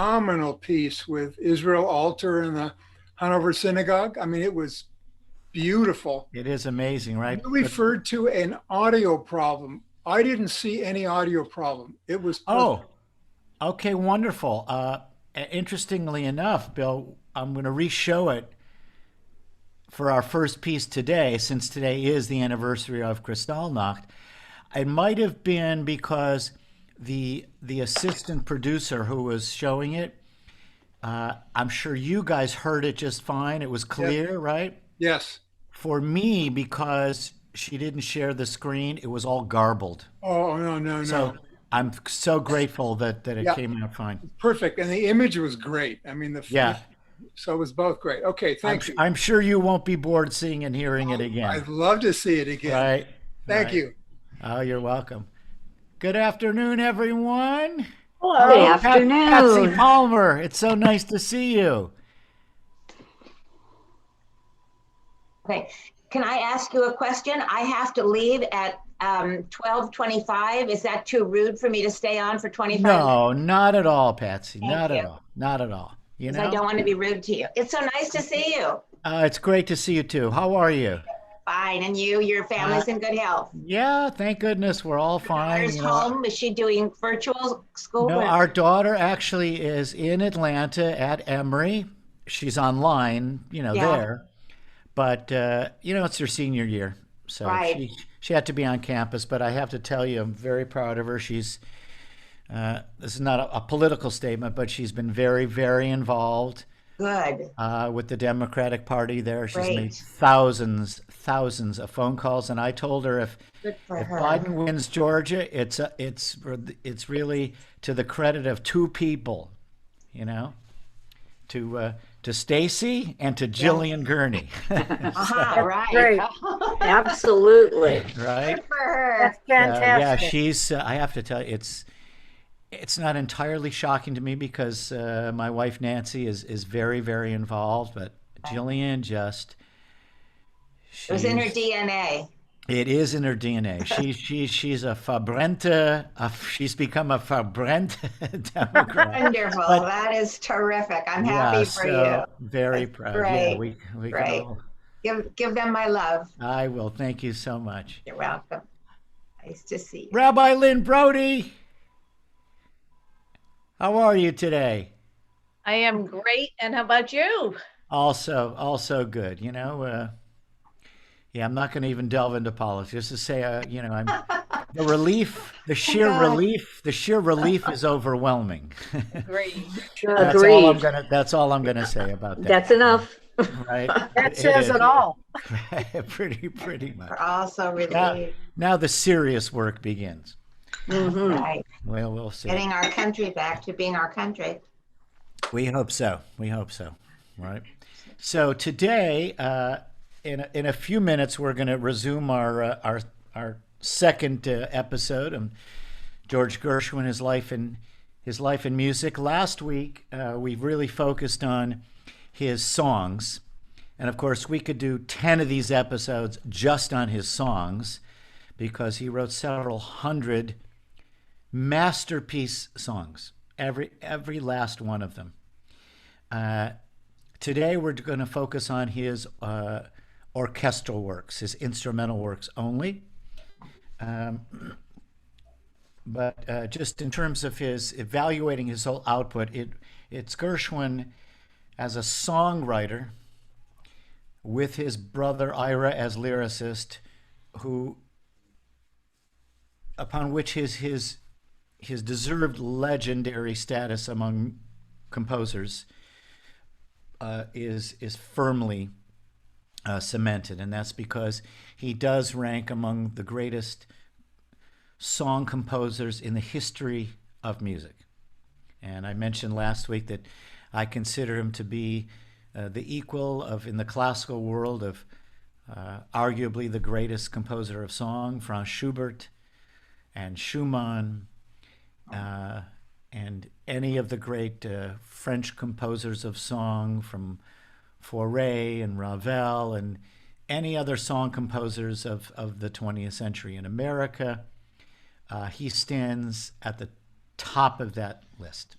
phenomenal piece with Israel Alter in the Hanover Synagogue. I mean, it was beautiful. It is amazing, right? You But referred to an audio problem. I didn't see any audio problem. It was perfect. oh, okay, wonderful. Interestingly enough, Bill, I'm going to re-show it for our first piece today, since today is the anniversary of Kristallnacht. It might have been because the assistant producer who was showing it, I'm sure you guys heard it just fine. It was Yes. clear, right? Yes. For me, because she didn't share the screen, it was all garbled. Oh, no, no, no. So I'm so grateful that it Yeah, came out fine. perfect. And the image was great. I mean, Yeah, so it was both great. Okay, thank you. I'm sure you won't be bored seeing and hearing it again. I'd love to see it again. Right, Thank right. you. Oh, you're welcome. Good afternoon, everyone. Good Hello, Hello. Patsy afternoon. Palmer. It's so nice to see you. Okay. Can I ask you a question? I have to leave at 12:25. Is that too rude for me to stay on for 25 minutes? No, not at all, Patsy. Thank Not you. at all. Not at all. You Because I know, don't want to be rude to you. It's so nice to see you. it's great to see you too. How are you? Fine. And you, your Uh, family's in good health. yeah, thank goodness we're all fine. Daughter's home. Is she doing virtual school? No, our daughter actually is in Atlanta at Emory. She's online, Yeah, there. But it's her senior year, so right. she had to be on campus. But I have to tell you, I'm very proud of her. This is not a political statement, but she's been very, very involved Good. with the Democratic Party there. She's made Great. thousands of phone calls, and I told her Good for if her. Biden wins Georgia, it's really to the credit of two people, you know, to Stacy and to Yeah. Jillian Gurney, Aha, That's right. great. Absolutely. right? Good for her. That's Yeah, fantastic. she's. I have to tell you, it's not entirely shocking to me because my wife Nancy is very very involved, but Jillian just It was in her she's DNA. it is in her DNA. She's a Fabrenta. She's become a Fabrenta Democrat. Wonderful. But That is terrific. I'm yeah, happy for you. so very That's proud. Yeah, great. we can Great. all. Give them my love. I will. Thank you so much, You're welcome. Nice to see you. Rabbi Lynn Brody. How are you today? I am great. And how about you? Also good. Yeah, I'm not going to even delve into politics. Just to say, I'm the relief, Thank God. the sheer relief is overwhelming. Agreed. Agreed. That's all I'm gonna say about that. That's enough. Right? That It says is it all. pretty much. We're also Now, relieved. now the serious work begins. Hmm. Right. Well, we'll see. Getting our country back to being our country. We hope so. We hope so. Right. So today, in a few minutes, we're going to resume our second episode on George Gershwin, his life in music. Last week, we really focused on his songs, and of course, we could do 10 of these episodes just on his songs because he wrote several hundred masterpiece songs, every last one of them. Uh, Today, we're going to focus on his orchestral works, his instrumental works only. Um, but just in terms of his evaluating his whole output, it's Gershwin as a songwriter with his brother Ira as lyricist, who upon which his deserved legendary status among composers is firmly cemented, and that's because he does rank among the greatest song composers in the history of music. And I mentioned last week that I consider him to be the equal of, in the classical world, of arguably the greatest composer of song, Franz Schubert and Schumann, and any of the great French composers of song from Fauré and Ravel and any other song composers of the 20th century in America. He stands at the top of that list.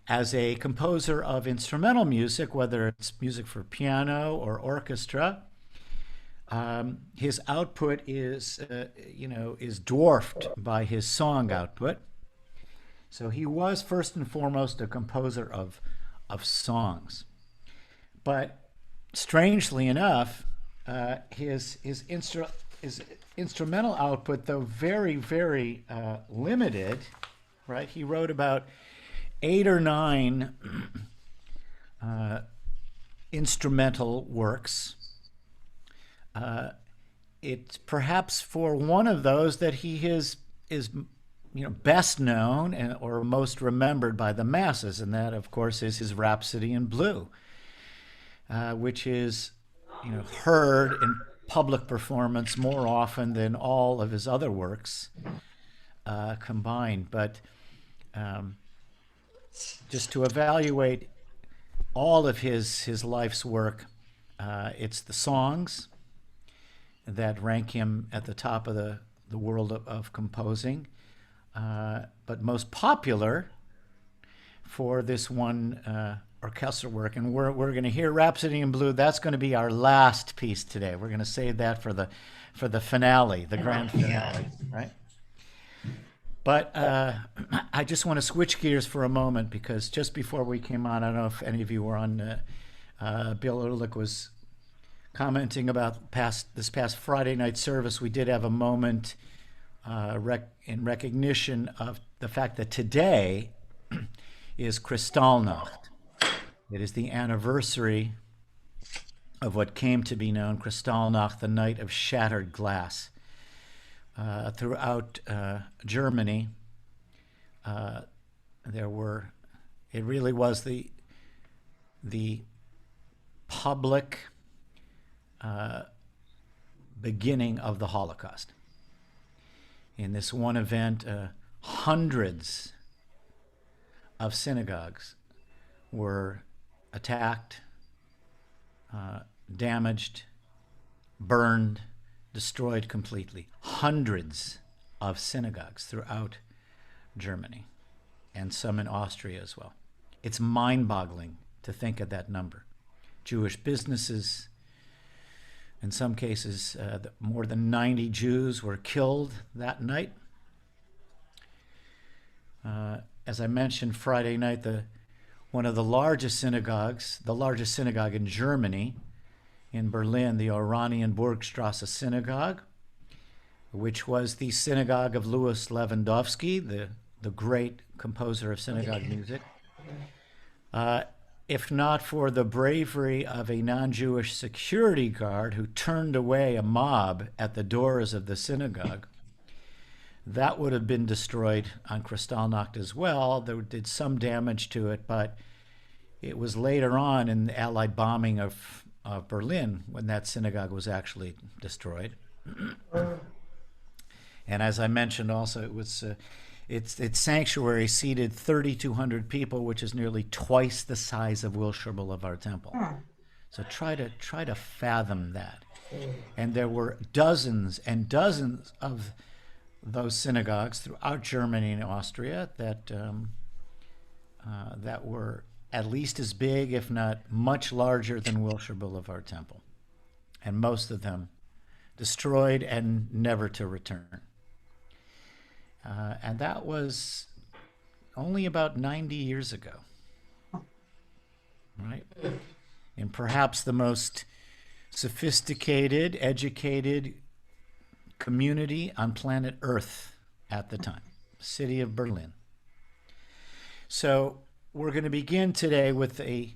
as a composer of instrumental music, whether it's music for piano or orchestra, his output is, is dwarfed by his song output. So he was first and foremost a composer of songs. But strangely enough, his instrumental output, though very, very limited, right? He wrote about 8 or 9 instrumental works. It's perhaps for one of those that he is best known or most remembered by the masses, and that, of course, is his Rhapsody in Blue, which is heard in public performance more often than all of his other works combined. But just to evaluate all of his life's work, it's the songs that rank him at the top of the world of composing. But most popular for this one orchestral work, and we're going to hear Rhapsody in Blue. That's going to be our last piece today. We're going to save that for the finale, the grand finale, right? But I just want to switch gears for a moment, because just before we came on, I don't know if any of you were on. Bill Ehrlich was commenting about this past Friday night service. We did have a moment in recognition of the fact that today is Kristallnacht. It is the anniversary of what came to be known Kristallnacht, the night of shattered glass. Throughout Germany, it really was the public beginning of the Holocaust. In this one event, hundreds of synagogues were attacked, damaged, burned, destroyed completely. Hundreds of synagogues throughout Germany, and some in Austria as well. It's mind-boggling to think of that number. Jewish businesses, in some cases, more than 90 Jews were killed that night. As I mentioned Friday night, one of the largest synagogues, the largest synagogue in Germany, in Berlin, the Oranienburgstrasse Synagogue, which was the synagogue of Louis Lewandowski, the great composer of synagogue music. If not for the bravery of a non-Jewish security guard who turned away a mob at the doors of the synagogue, that would have been destroyed on Kristallnacht as well. There did some damage to it, but it was later on in the Allied bombing of Berlin when that synagogue was actually destroyed. And as I mentioned also, it was its sanctuary seated 3,200 people, which is nearly twice the size of Wilshire Boulevard Temple. So try to fathom that. And there were dozens and dozens of those synagogues throughout Germany and Austria that were at least as big, if not much larger, than Wilshire Boulevard Temple. And most of them destroyed and never to return. And that was only about 90 years ago, right? In perhaps the most sophisticated, educated community on planet Earth at the time, city of Berlin. So we're going to begin today with a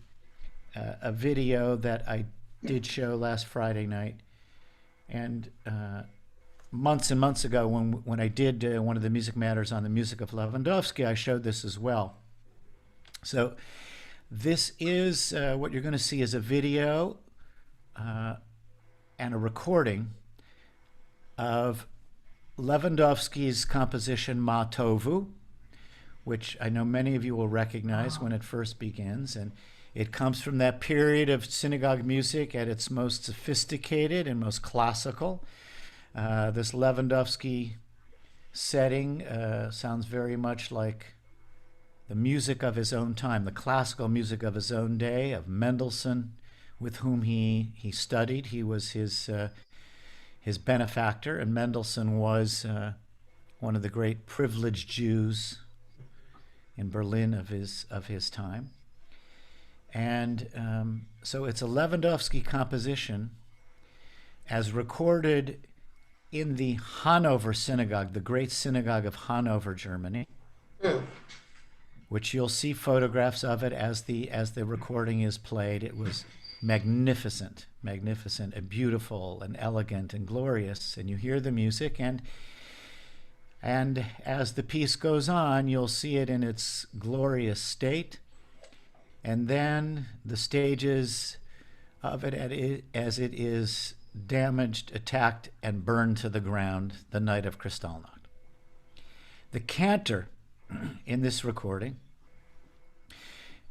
video that I did show last Friday night. And months and months ago, when I did one of the Music Matters on the music of Lewandowski, I showed this as well. So this is what you're going to see is a video and a recording of Lewandowski's composition Ma Tovu, which I know many of you will recognize when it first begins. And it comes from that period of synagogue music at its most sophisticated and most classical. This Lewandowski setting sounds very much like the music of his own time, the classical music of his own day, of Mendelssohn, with whom he studied. He was his benefactor, and Mendelssohn was one of the great privileged Jews in Berlin of his time. And so it's a Lewandowski composition as recorded in the Hanover Synagogue, the great synagogue of Hanover, Germany, which you'll see photographs of it as the recording is played. It was magnificent, and beautiful and elegant and glorious. And you hear the music, and as the piece goes on, you'll see it in its glorious state. And then the stages of it as it is damaged, attacked, and burned to the ground the night of Kristallnacht. The cantor in this recording,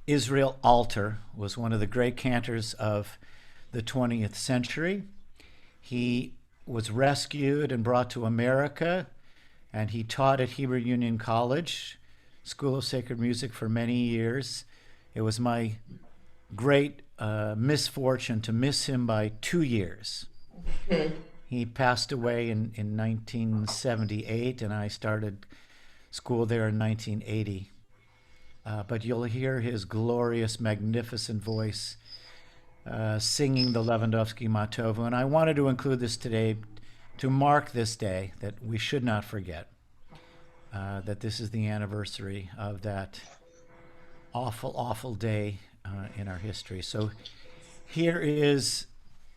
Israel Alter, was one of the great cantors of the 20th century. He was rescued and brought to America, and he taught at Hebrew Union College, School of Sacred Music, for many years. It was my great misfortune to miss him by 2 years. He passed away in 1978, and I started school there in 1980. But you'll hear his glorious, magnificent voice singing the Lewandowski Matovu. And I wanted to include this today to mark this day that we should not forget, that this is the anniversary of that awful, awful day in our history. So here is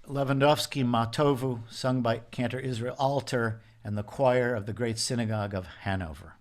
Lewandowski Matovu, sung by cantor Israel Alter and the choir of the Great Synagogue of Hanover.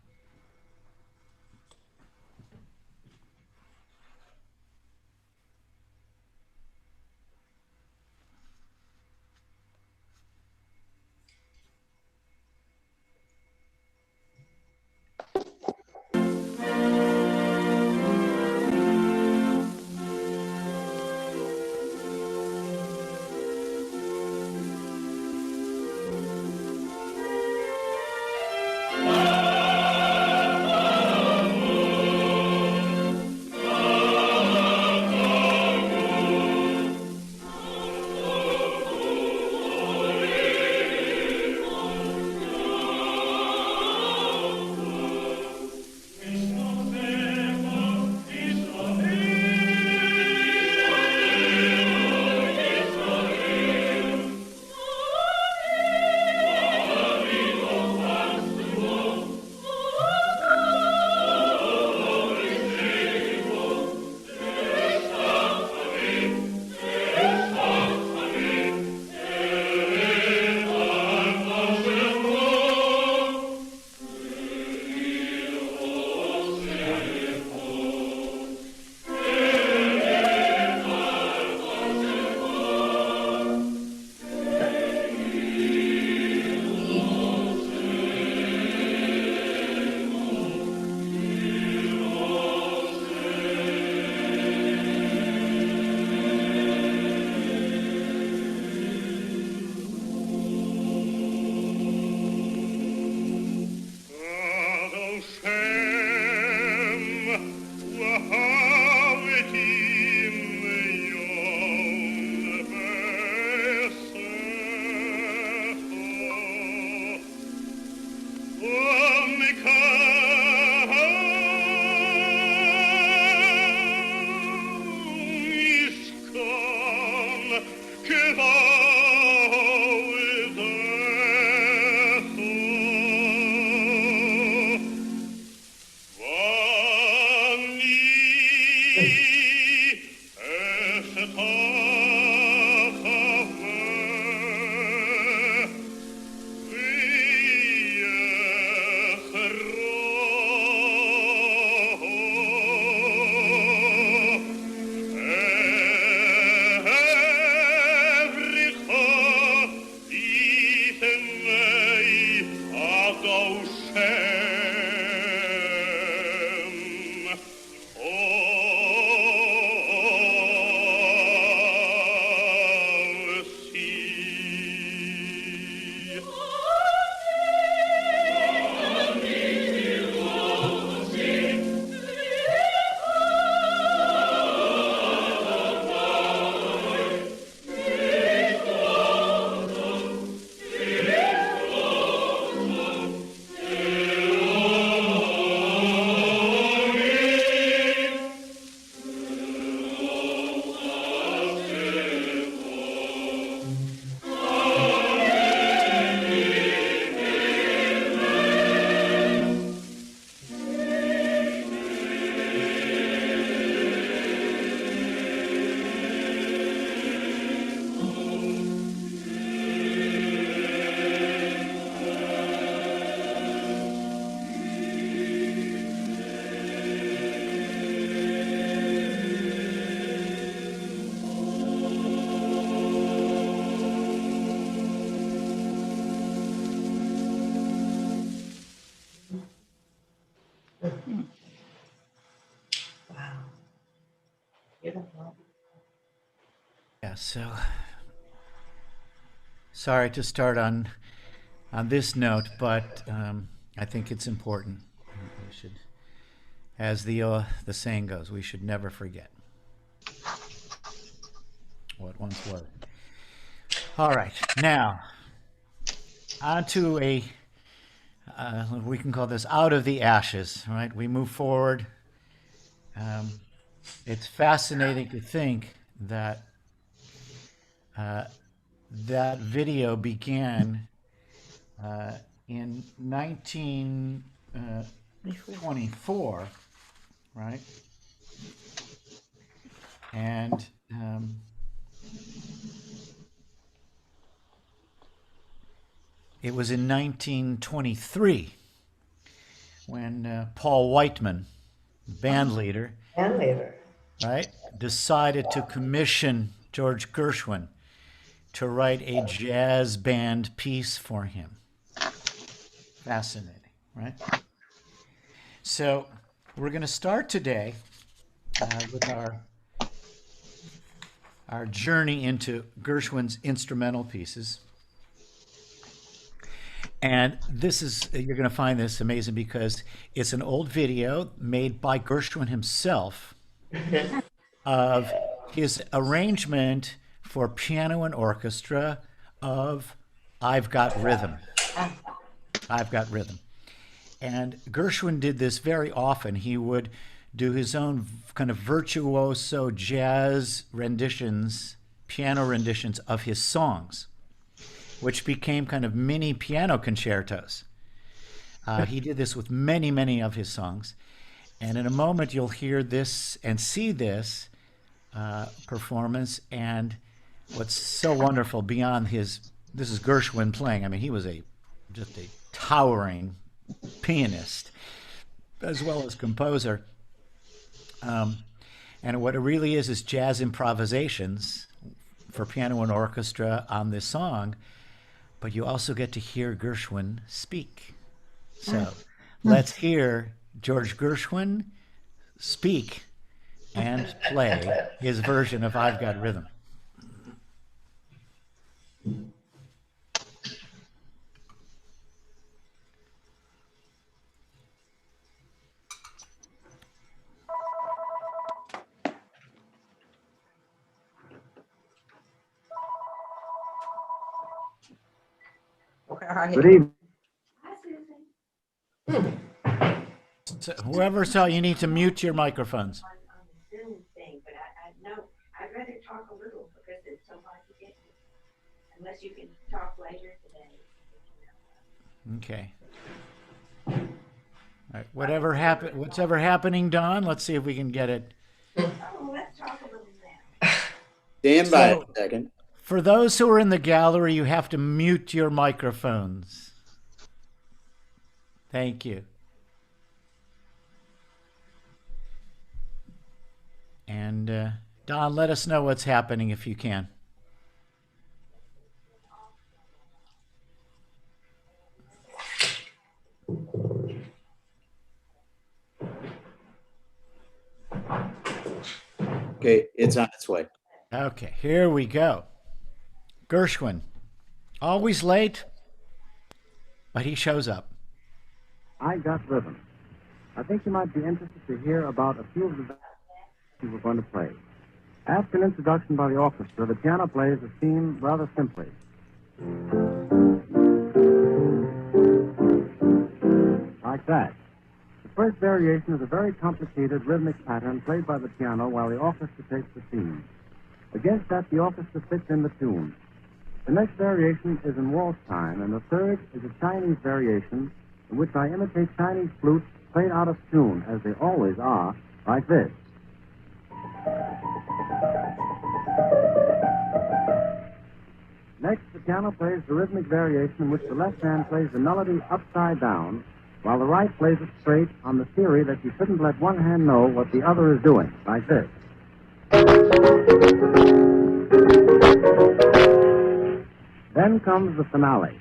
Oh Beautiful. Yeah, so sorry to start on this note, but I think it's important. We should, as the saying goes, we should never forget what once was. All right, now on to we can call this out of the ashes. Right, we move forward. Um, it's fascinating to think that that video began in 1924, right? And it was in 1923 when Paul Whiteman, band leader, And later. right, decided to commission George Gershwin to write a jazz band piece for him. Fascinating, right? So we're going to start today with our journey into Gershwin's instrumental pieces. And this is, you're going to find this amazing because it's an old video made by Gershwin himself of his arrangement for piano and orchestra of I've Got Rhythm. I've Got Rhythm. And Gershwin did this very often. He would do his own kind of virtuoso jazz renditions, piano renditions of his songs, which became kind of mini piano concertos. He did this with many, many of his songs. And in a moment, you'll hear this and see this performance. And what's so wonderful beyond this is Gershwin playing. I mean, he was just a towering pianist as well as composer. And what it really is jazz improvisations for piano and orchestra on this song, but you also get to hear Gershwin speak. So let's hear George Gershwin speak and play his version of I've Got Rhythm. Good evening. So whoever saw, you need to mute your microphones. On the Zoom thing, but no, I'd rather talk a little because it's so hard to get to. Unless you can talk later today. Okay. All right. What's ever happening, Don? Let's see if we can get it. Oh, let's talk a little now. Stand by So- a second. For those who are in the gallery, you have to mute your microphones. Thank you. And Don, let us know what's happening if you can. Okay, it's on its way. Okay, here we go. Gershwin, always late, but he shows up. I Got Rhythm. I think you might be interested to hear about a few of the we were going to play. After an introduction by the orchestra, the piano plays the theme rather simply. Like that. The first variation is a very complicated rhythmic pattern played by the piano while the orchestra takes the theme. Against that, the orchestra fits in the tune. The next variation is in waltz time, and the third is a Chinese variation in which I imitate Chinese flutes played out of tune, as they always are, like this. Next, the piano plays the rhythmic variation in which the left hand plays the melody upside down, while the right plays it straight on the theory that you shouldn't let one hand know what the other is doing, like this. Then comes the finale.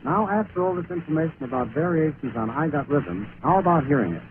Now, after all this information about variations on I Got Rhythm, how about hearing it?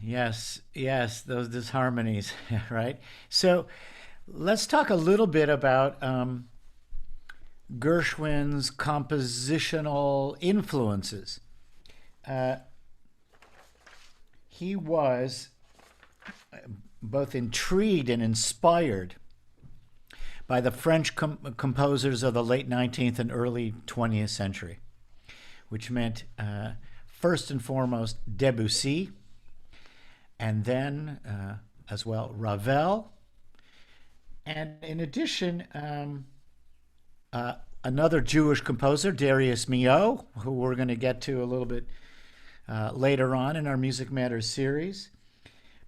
Yes, yes, those disharmonies, right? So let's talk a little bit about Gershwin's compositional influences. Uh, he was both intrigued and inspired by the French composers of the late 19th and early 20th century, which meant first and foremost Debussy, and then as well Ravel, and in addition another Jewish composer, Darius Milhaud, who we're going to get to a little bit later on in our Music Matters series.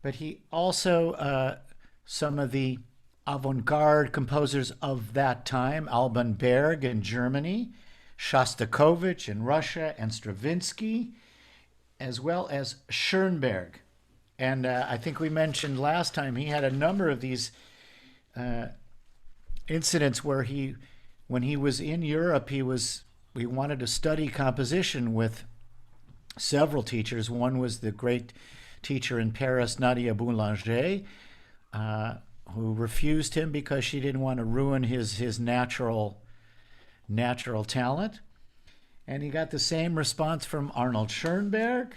But he also, some of the avant-garde composers of that time, Alban Berg in Germany, Shostakovich in Russia, and Stravinsky, as well as Schoenberg. And I think we mentioned last time he had a number of these incidents where when he was in Europe, he wanted to study composition with several teachers. One was the great teacher in Paris, Nadia Boulanger, who refused him because she didn't want to ruin his natural talent. And he got the same response from Arnold Schoenberg.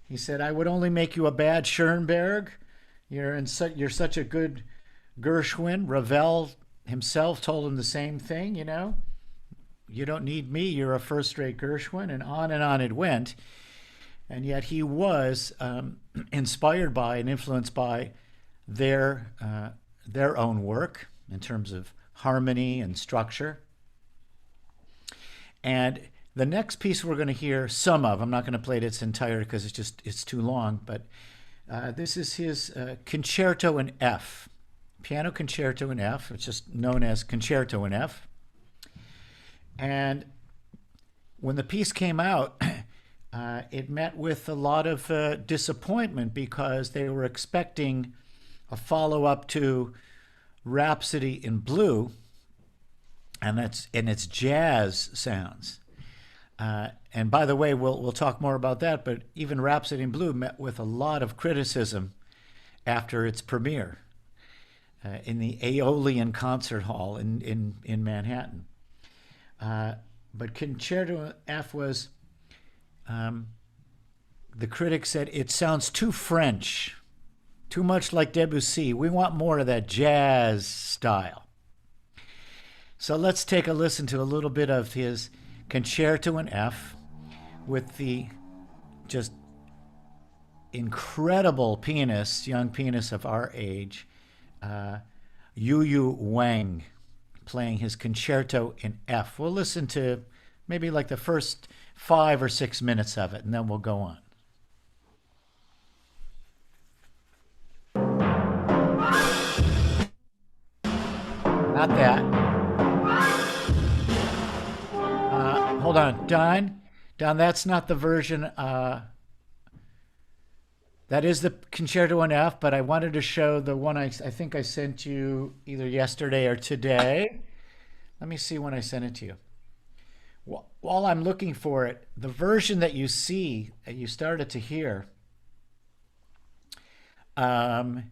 He said, "I would only make you a bad Schoenberg. You're such a good Gershwin." Ravel himself told him the same thing, You don't need me, you're a first-rate Gershwin, and on it went. And yet he was inspired by and influenced by their own work in terms of harmony and structure. And the next piece we're going to hear some of, I'm not going to play it its entirety because it's too long, but this is his Concerto in F, Piano Concerto in F. It's just known as Concerto in F. And when the piece came out, it met with a lot of disappointment because they were expecting a follow-up to Rhapsody in Blue, and its jazz sounds. And by the way, we'll talk more about that, but even Rhapsody in Blue met with a lot of criticism after its premiere in the Aeolian Concert Hall in Manhattan. But Concerto F was, the critics said, it sounds too French, too much like Debussy. We want more of that jazz style. So let's take a listen to a little bit of his Concerto in F with the just incredible pianist, young pianist of our age, Yu Yu Wang, playing his Concerto in F. We'll listen to maybe like the first 5 or 6 minutes of it, and then we'll go on. Not that. Hold on, Don, that's not the version. That is the Concerto in F, but I wanted to show the one I think I sent you either yesterday or today. Let me see when I sent it to you. While I'm looking for it, the version that you see, that you started to hear, was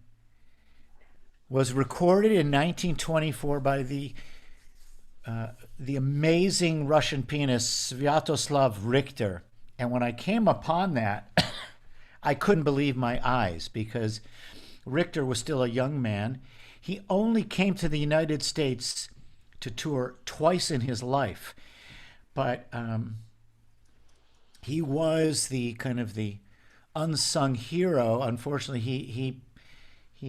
recorded in 1924 by the amazing Russian pianist Sviatoslav Richter. And when I came upon that, I couldn't believe my eyes because Richter was still a young man. He only came to the United States to tour twice in his life. But he was the kind of the unsung hero. Unfortunately, he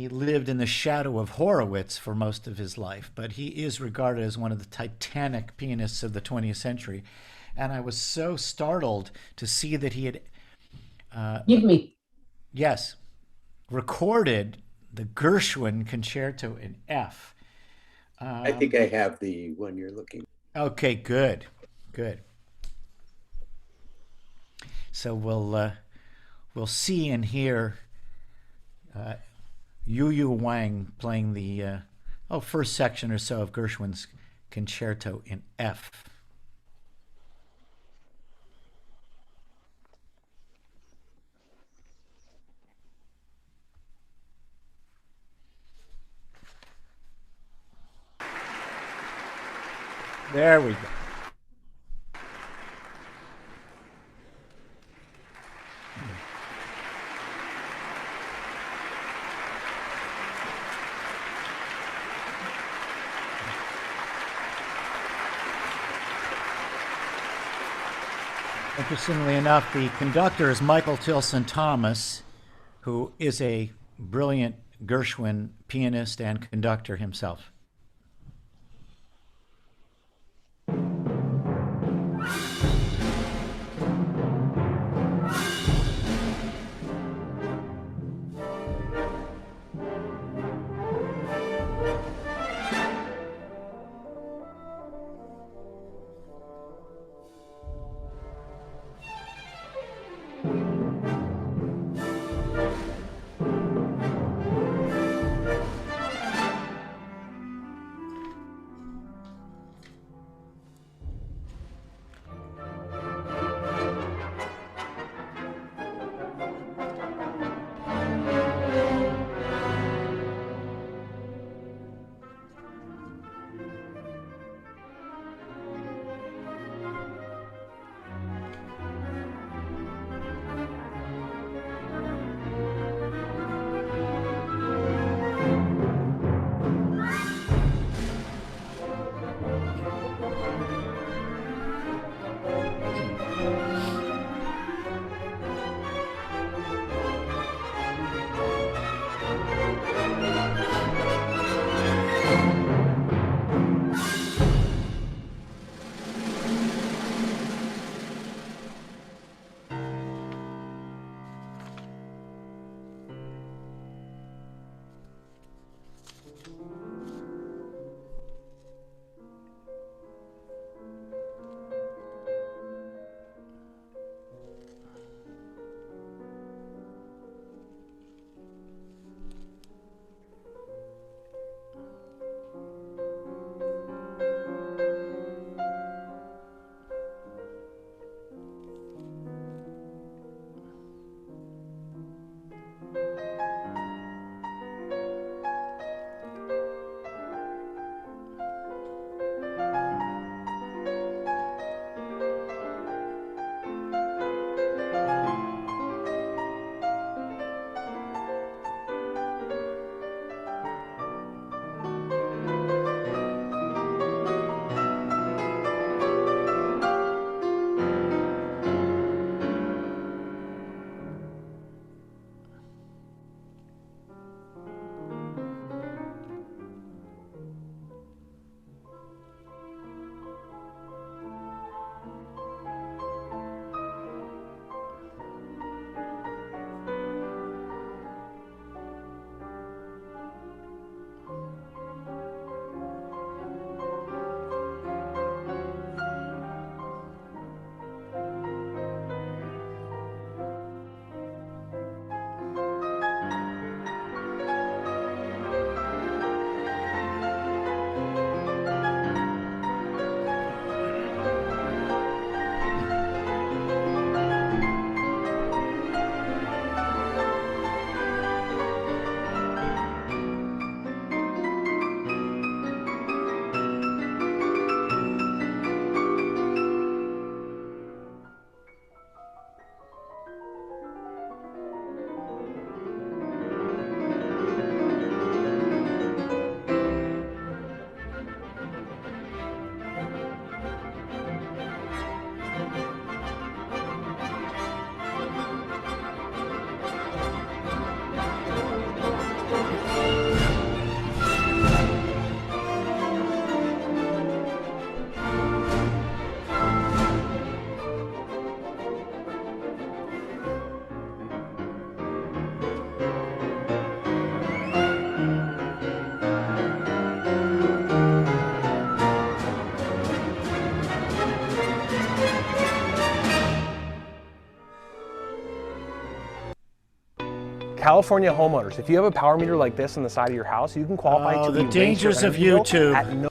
lived in the shadow of Horowitz for most of his life, but he is regarded as one of the titanic pianists of the 20th century. And I was so startled to see that he had yes, recorded the Gershwin Concerto in F. I think I have the one you're looking. Okay, good. So we'll see and hear Yu Yu Wang playing the first section or so of Gershwin's Concerto in F. There we go. Interestingly enough, the conductor is Michael Tilson Thomas, who is a brilliant Gershwin pianist and conductor himself. California homeowners, if you have a power meter like this on the side of your house, you can qualify to the erase dangers your of energy bill YouTube. at no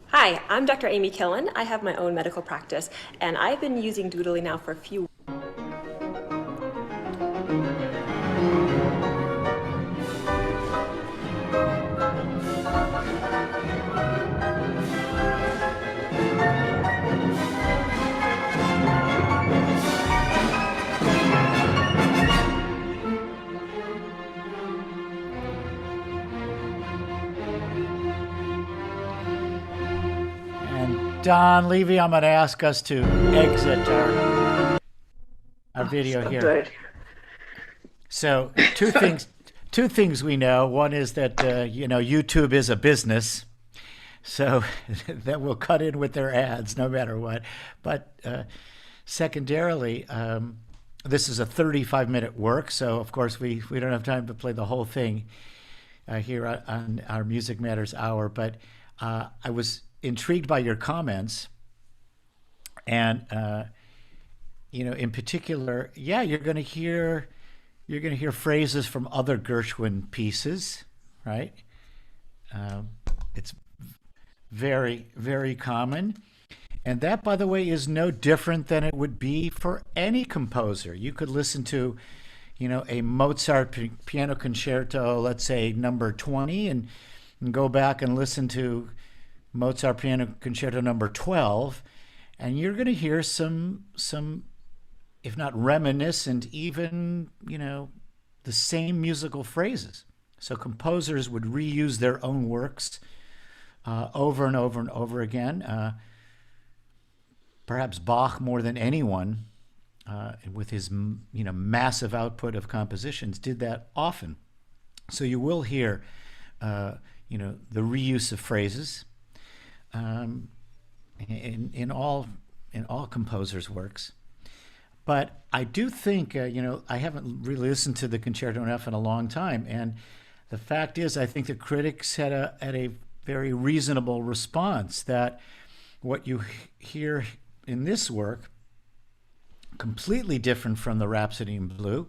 Hi, I'm Dr. Amy Killen. I have my own medical practice, and I've been using Doodly now for a few. And Don Levy, I'm going to ask us to exit our video So here. good. So two things we know. One is that YouTube is a business, so that will cut in with their ads no matter what. But secondarily, this is a 35-minute work, so of course we don't have time to play the whole thing here on our Music Matters Hour. But I was intrigued by your comments, and in particular, you're going to hear phrases from other Gershwin pieces, right? It's very, very common. And that, by the way, is no different than it would be for any composer. You could listen to, a Mozart piano concerto, let's say number 20, and go back and listen to Mozart piano concerto number 12, and you're going to hear some, if not reminiscent, even, the same musical phrases. So composers would reuse their own works over and over and over again. Perhaps Bach more than anyone, with his massive output of compositions, did that often. So you will hear the reuse of phrases in all composers' works. But I do think I haven't really listened to the Concerto in F in a long time, and the fact is I think the critics had a very reasonable response that what you hear in this work, completely different from the Rhapsody in Blue,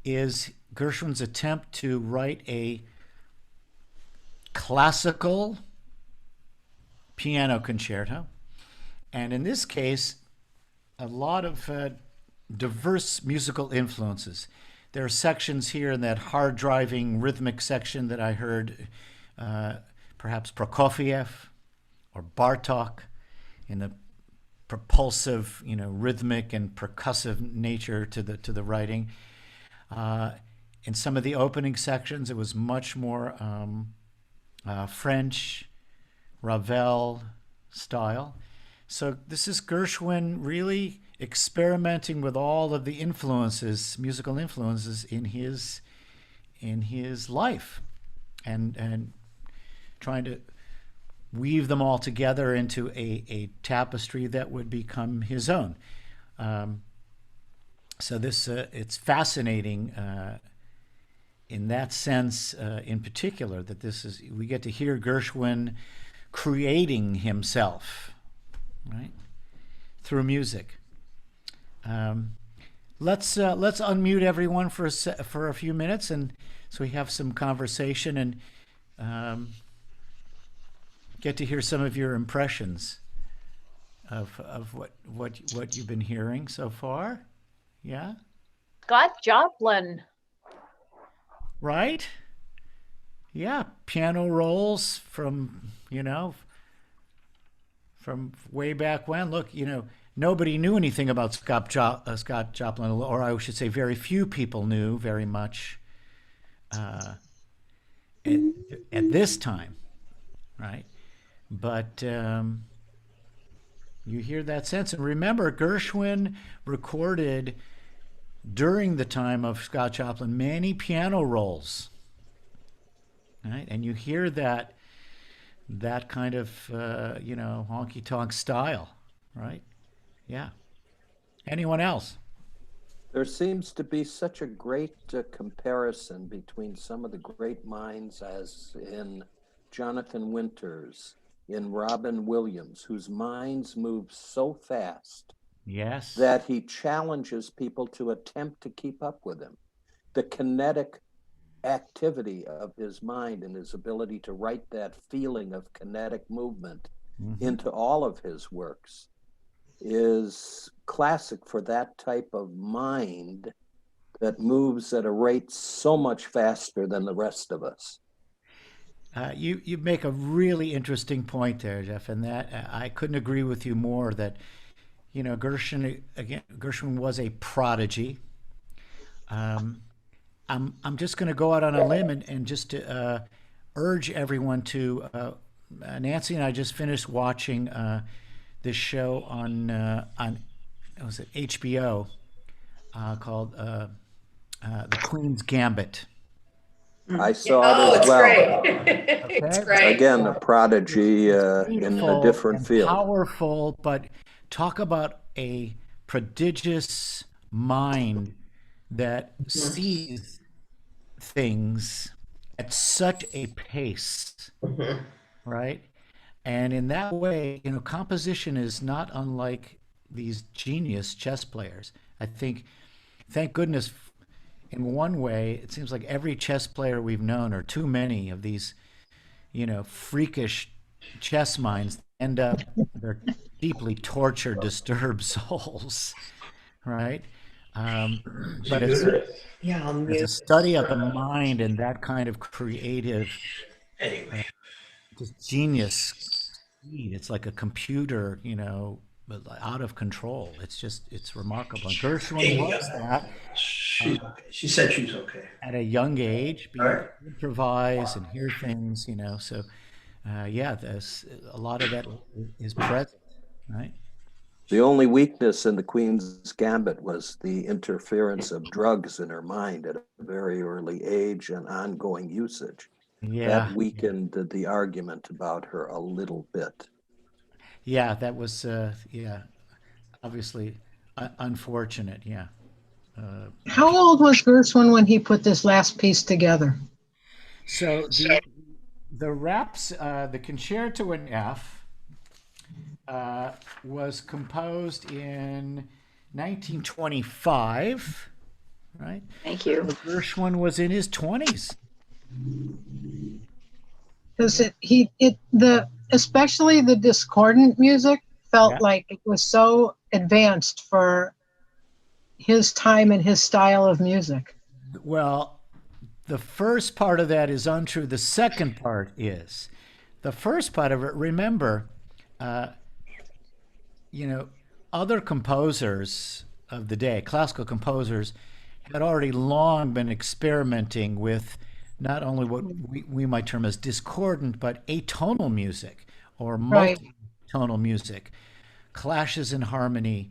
is Gershwin's attempt to write a classical piano concerto, and in this case, a lot of diverse musical influences. There are sections here in that hard-driving rhythmic section that I heard, perhaps Prokofiev or Bartok, in the propulsive, rhythmic and percussive nature to the writing. In some of the opening sections, it was much more French, Ravel style. So this is Gershwin really experimenting with all of the influences, musical influences in his life, and trying to weave them all together into a tapestry that would become his own. So this it's fascinating in that sense, in particular, that we get to hear Gershwin creating himself, right, through music. Let's unmute everyone for a few minutes, and so we have some conversation and get to hear some of your impressions of what you've been hearing so far. Yeah. Scott Joplin. Right? Yeah, piano rolls from way back when. Look, nobody knew anything about Scott Joplin, or I should say very few people knew very much at this time, right? But you hear that sense. And remember, Gershwin recorded during the time of Scott Joplin many piano rolls, right? And you hear that kind of honky tonk style, right? Yeah. Anyone else? There seems to be such a great comparison between some of the great minds, as in Jonathan Winters, in Robin Williams, whose minds move so fast. Yes. That he challenges people to attempt to keep up with him. The kinetic activity of his mind and his ability to write that feeling of kinetic movement into all of his works is classic for that type of mind that moves at a rate so much faster than the rest of us. You make a really interesting point there, Jeff, and that I couldn't agree with you more. That Gershwin was a prodigy. I'm just going to go out on a limb and just urge everyone to. Nancy and I just finished watching this show on was it HBO called The Queen's Gambit. I saw it as well. It's great. Again, a prodigy in a different field. Powerful, but talk about a prodigious mind that sees things at such a pace, right? And in that way, composition is not unlike these genius chess players. I think, thank goodness, in one way, it seems like every chess player we've known, or too many of these, freakish chess minds, end up, they're deeply tortured, disturbed souls, right? But it's a study of the mind and that kind of creative, just genius. It's like a computer, out of control. It's remarkable. And Gershwin was that. She said she's okay. At a young age, being able to improvise and hear things, So, there's a lot of that is present, right? The only weakness in the Queen's Gambit was the interference of drugs in her mind at a very early age and ongoing usage. Yeah. That weakened the argument about her a little bit. Yeah, that was, obviously unfortunate, yeah. How old was Gershwin when he put this last piece together? So the raps, the Concerto in F, was composed in 1925, right? Thank you. So Gershwin was in his 20s. Because especially the discordant music felt like it was so advanced for his time and his style of music. Well, the first part of that is untrue. The second part is. The first part of it, remember, other composers of the day, classical composers, had already long been experimenting with not only what we might term as discordant, but atonal music or multi-tonal music, clashes in harmony,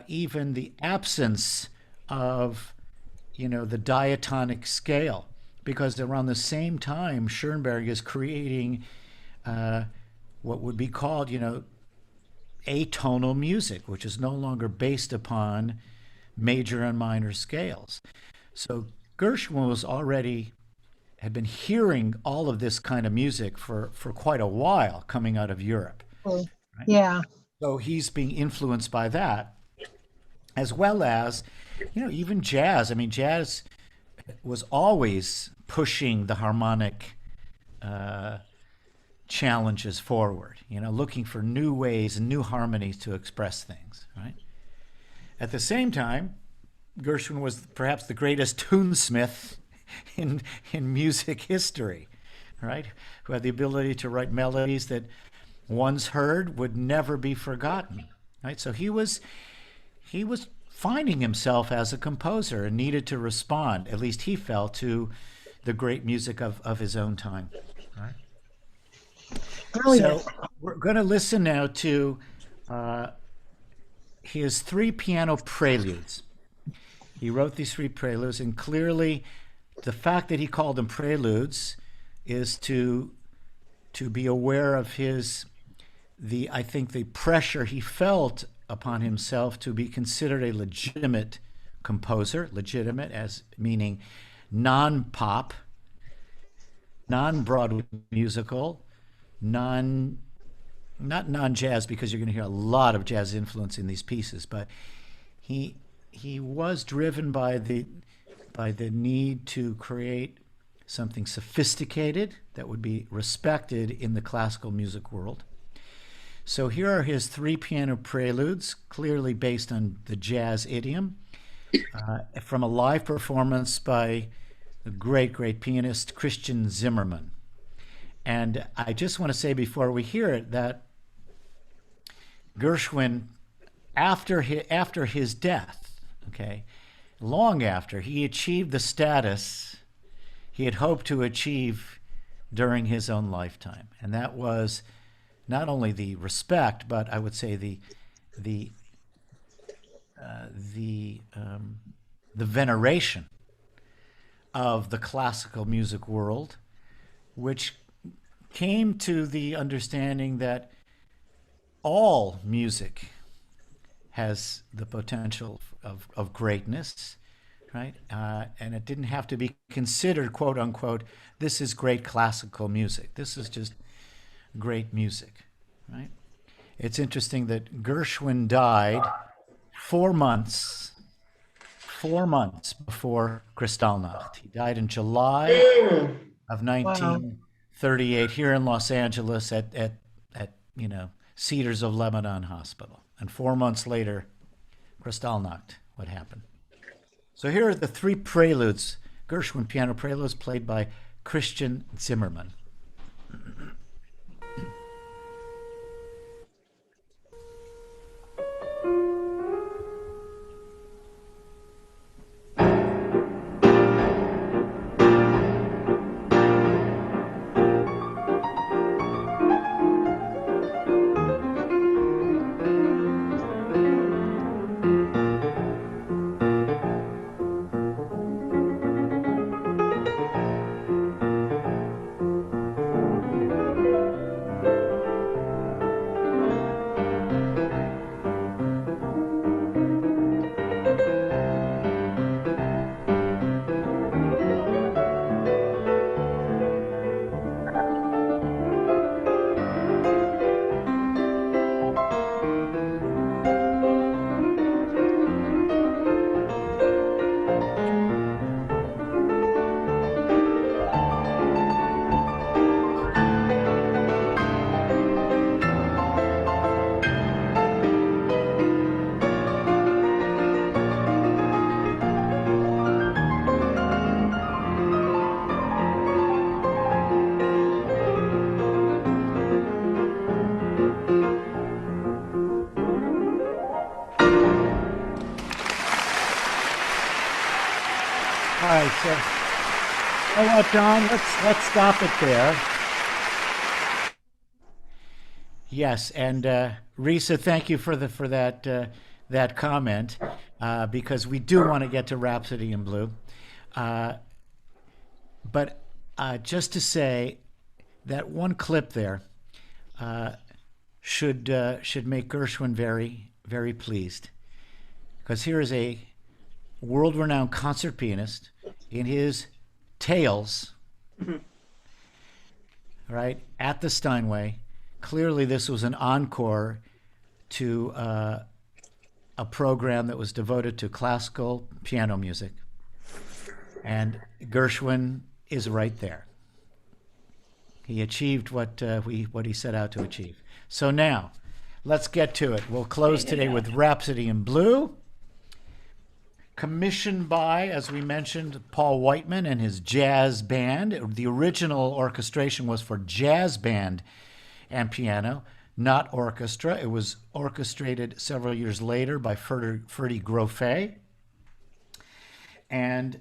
even the absence of, the diatonic scale, because around the same time, Schoenberg is creating what would be called, atonal music, which is no longer based upon major and minor scales. So Gershwin was already had been hearing all of this kind of music for quite a while coming out of Europe. Oh, right? yeah. So he's being influenced by that, as well as, even jazz. I mean, jazz was always pushing the harmonic challenges forward, looking for new ways and new harmonies to express things, right? At the same time, Gershwin was perhaps the greatest tunesmith in music history, right? Who had the ability to write melodies that once heard would never be forgotten, right? So he was finding himself as a composer and needed to respond, at least he felt, to the great music of his own time, right? Brilliant. So we're going to listen now to his 3 piano preludes. He wrote these 3 preludes, and clearly the fact that he called them preludes is to be aware of I think the pressure he felt upon himself to be considered a legitimate composer, legitimate as meaning non-pop, non-Broadway musical, not non-jazz, because you're going to hear a lot of jazz influence in these pieces, but he was driven by the need to create something sophisticated that would be respected in the classical music world. So here are his 3 piano preludes, clearly based on the jazz idiom, from a live performance by the great pianist Christian Zimmermann. And I just want to say before we hear it that Gershwin, after his death, okay, long after, he achieved the status he had hoped to achieve during his own lifetime, and that was not only the respect, but I would say the veneration of the classical music world, which came to the understanding that all music has the potential of greatness, right? And it didn't have to be considered, quote unquote, this is great classical music. This is just great music, right? It's interesting that Gershwin died 4 months before Kristallnacht. He died in July of 1938 here in Los Angeles at Cedars of Lebanon Hospital. And 4 months later, Kristallnacht would happen. So here are the 3 preludes, Gershwin piano preludes played by Christian Zimmermann. All right, so how about John? Let's stop it there. Yes, and Risa, thank you for that comment, because we do want to get to Rhapsody in Blue, but just to say that one clip there should make Gershwin very, very pleased, because here is a world-renowned concert pianist in his tales, right, at the Steinway. Clearly, this was an encore to a program that was devoted to classical piano music. And Gershwin is right there. He achieved what he set out to achieve. So now, let's get to it. We'll close today with Rhapsody in Blue, commissioned by, as we mentioned, Paul Whiteman and his jazz band. The original orchestration was for jazz band and piano, not orchestra. It was orchestrated several years later by Ferdy Grofé. And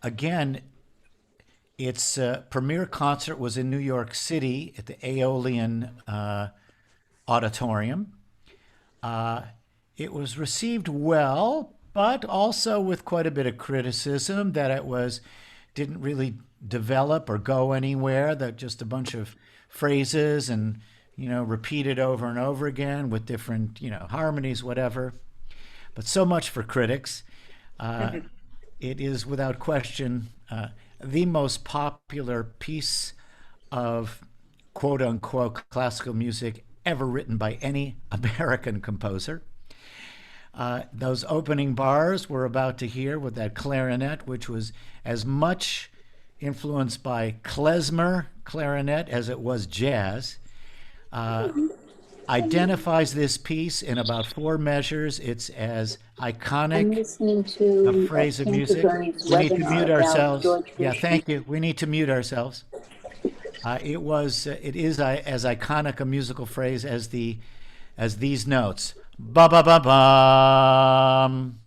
again, its premiere concert was in New York City at the Aeolian Auditorium. It was received well, but also with quite a bit of criticism that it didn't really develop or go anywhere, that just a bunch of phrases and, repeated over and over again with different, harmonies, whatever. But so much for critics. It is without question the most popular piece of quote unquote classical music ever written by any American composer. Those opening bars we're about to hear with that clarinet, which was as much influenced by klezmer clarinet as it was jazz, identifies this piece in about 4 measures. It's as iconic a phrase of music. We need to mute ourselves. Yeah, thank you. We need to mute ourselves. It is as iconic a musical phrase as these notes. Ba ba ba bum.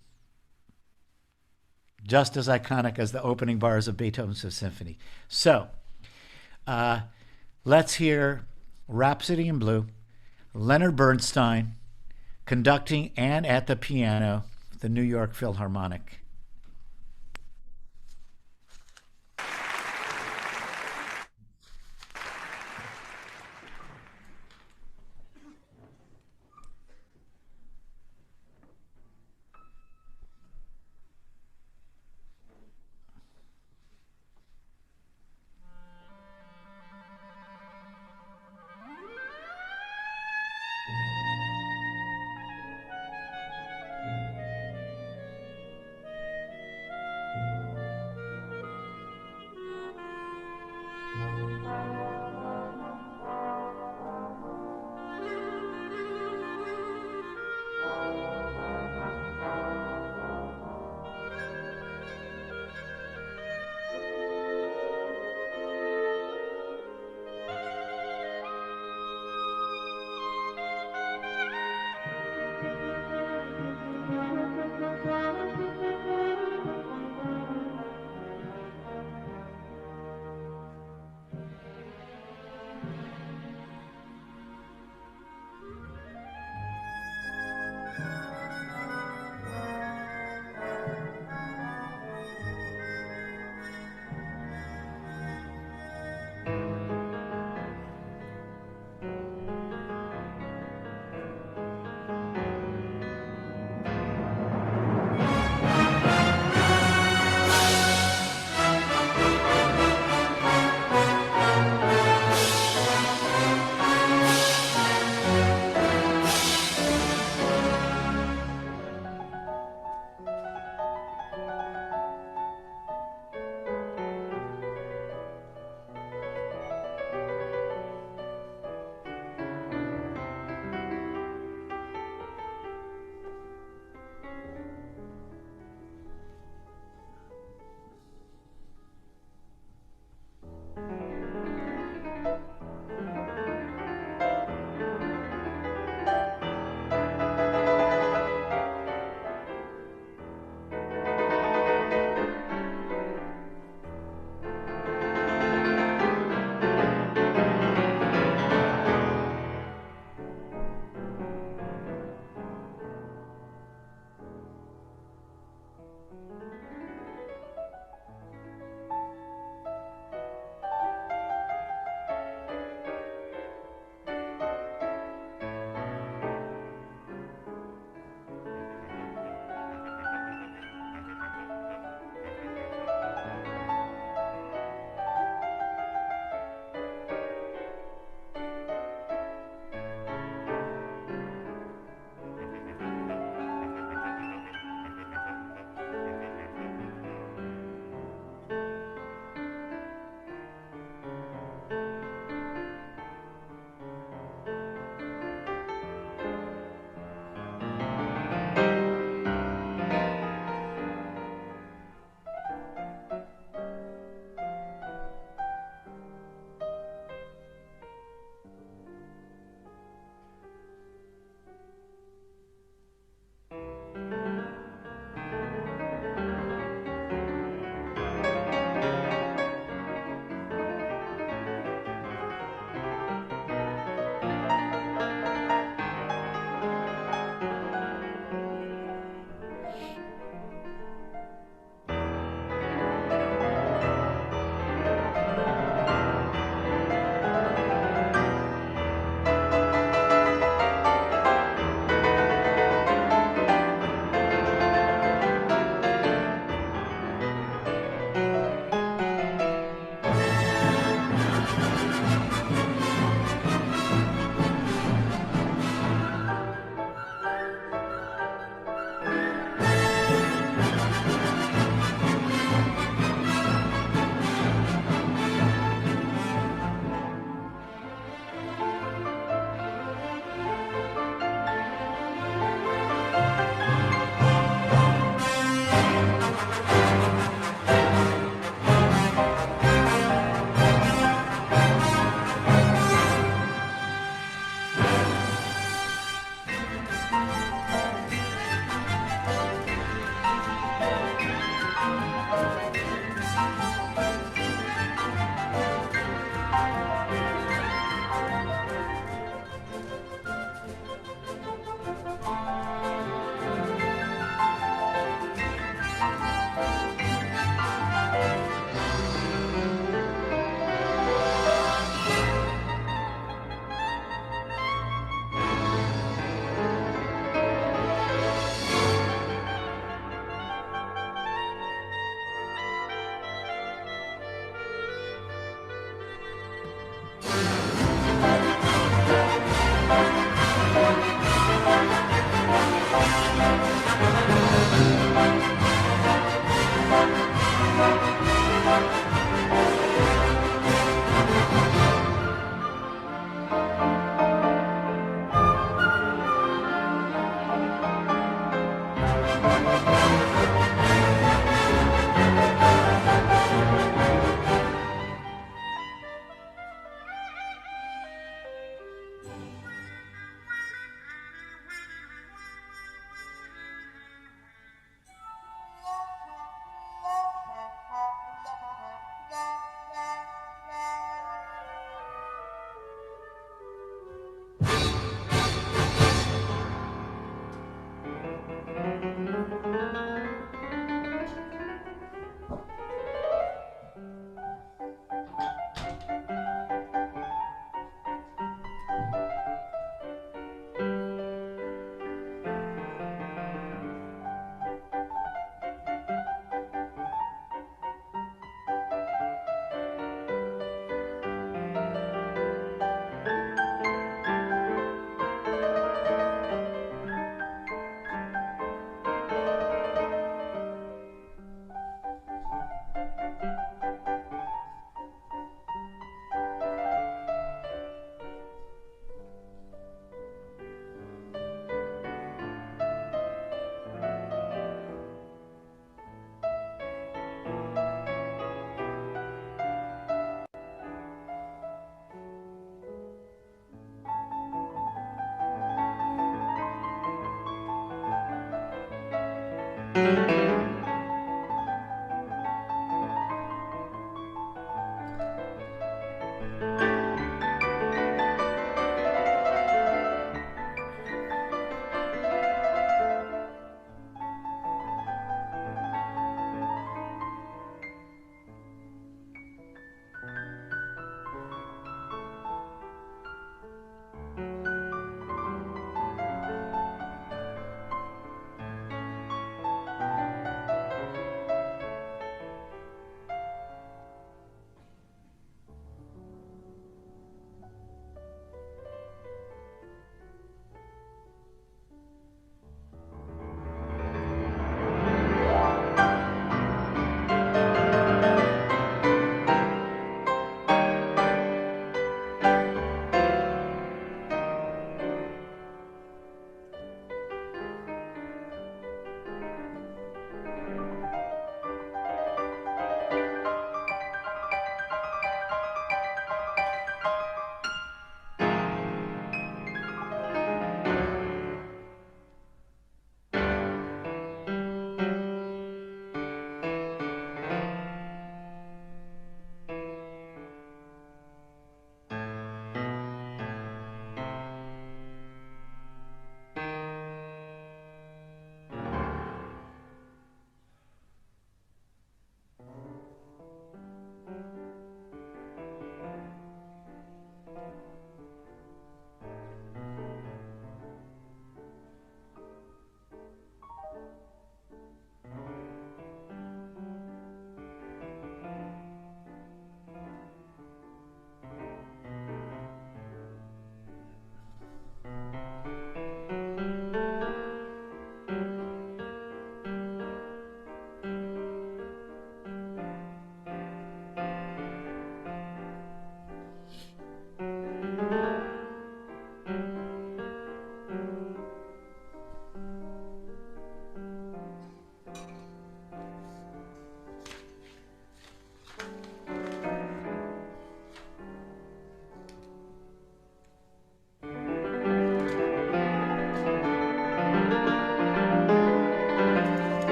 Just as iconic as the opening bars of Beethoven's Fifth Symphony. So, let's hear Rhapsody in Blue, Leonard Bernstein conducting and at the piano, the New York Philharmonic.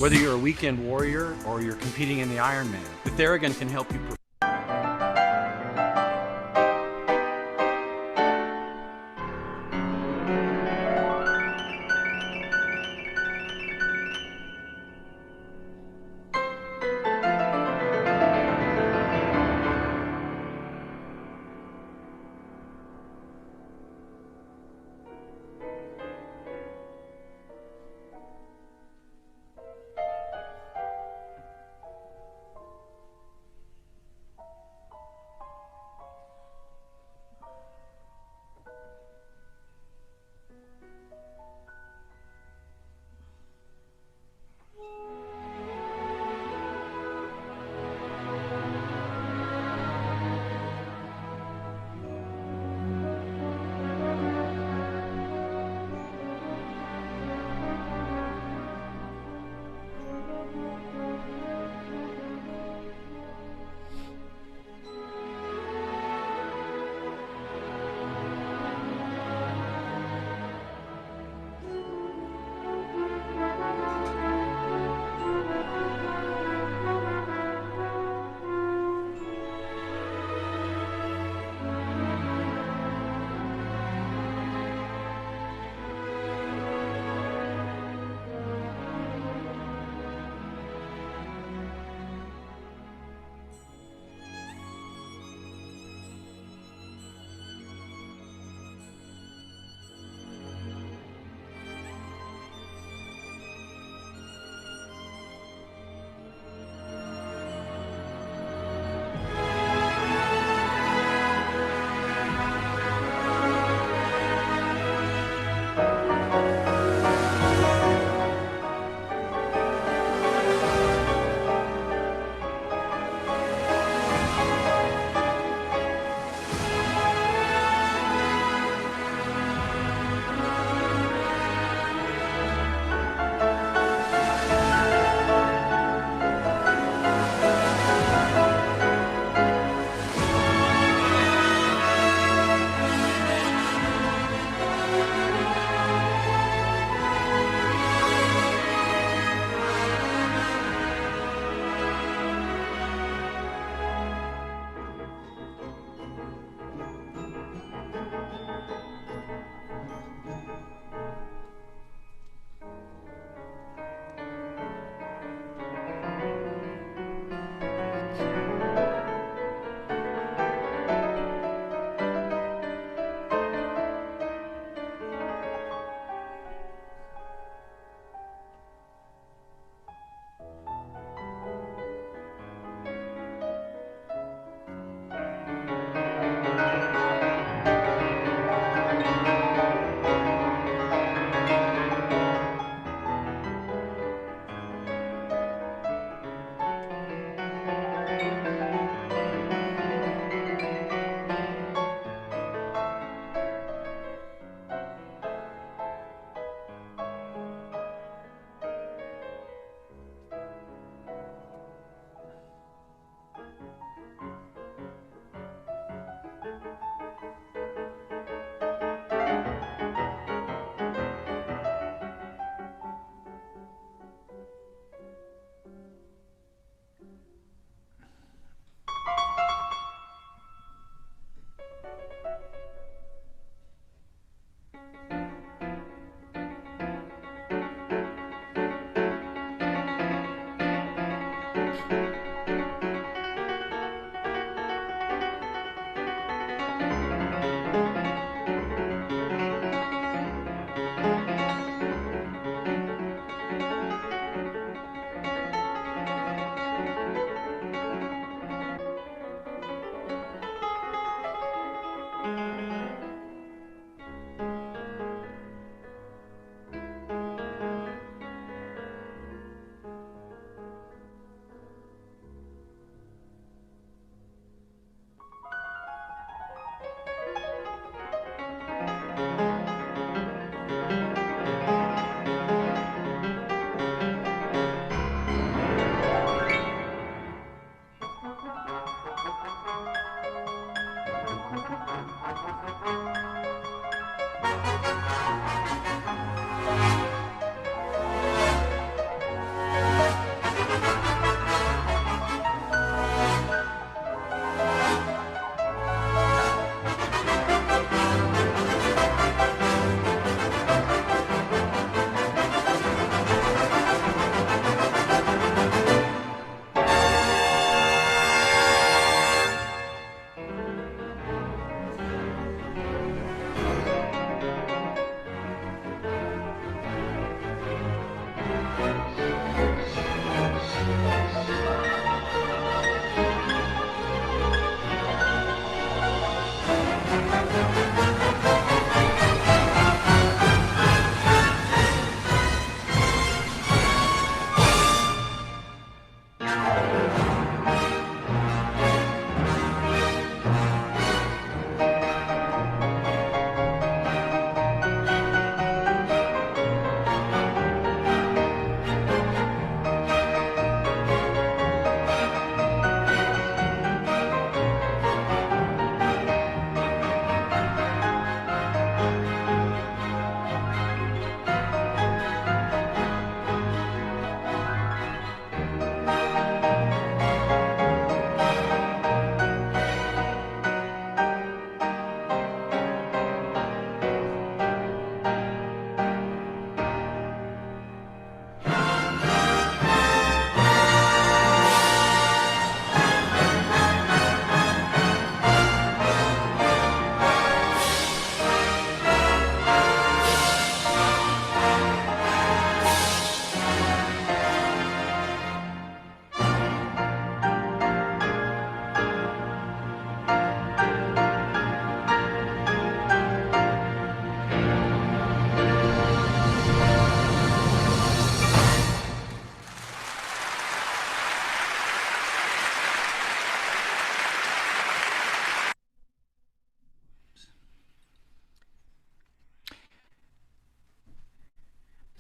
Whether you're a weekend warrior or you're competing in the Ironman, the Theragun can help you.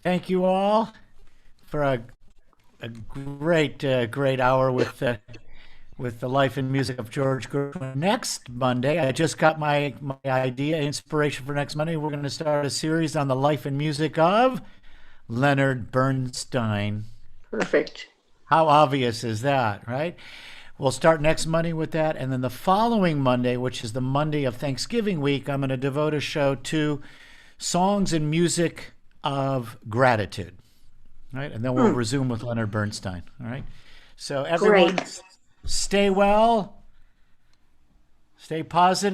Thank you all for a great hour with the life and music of George Gershwin. Next Monday, I just got my idea, inspiration for next Monday. We're going to start a series on the life and music of Leonard Bernstein. Perfect. How obvious is that, right? We'll start next Monday with that. And then the following Monday, which is the Monday of Thanksgiving week, I'm going to devote a show to songs and music of gratitude. Right? And then we'll resume with Leonard Bernstein. All right. So everyone, stay well, stay positive.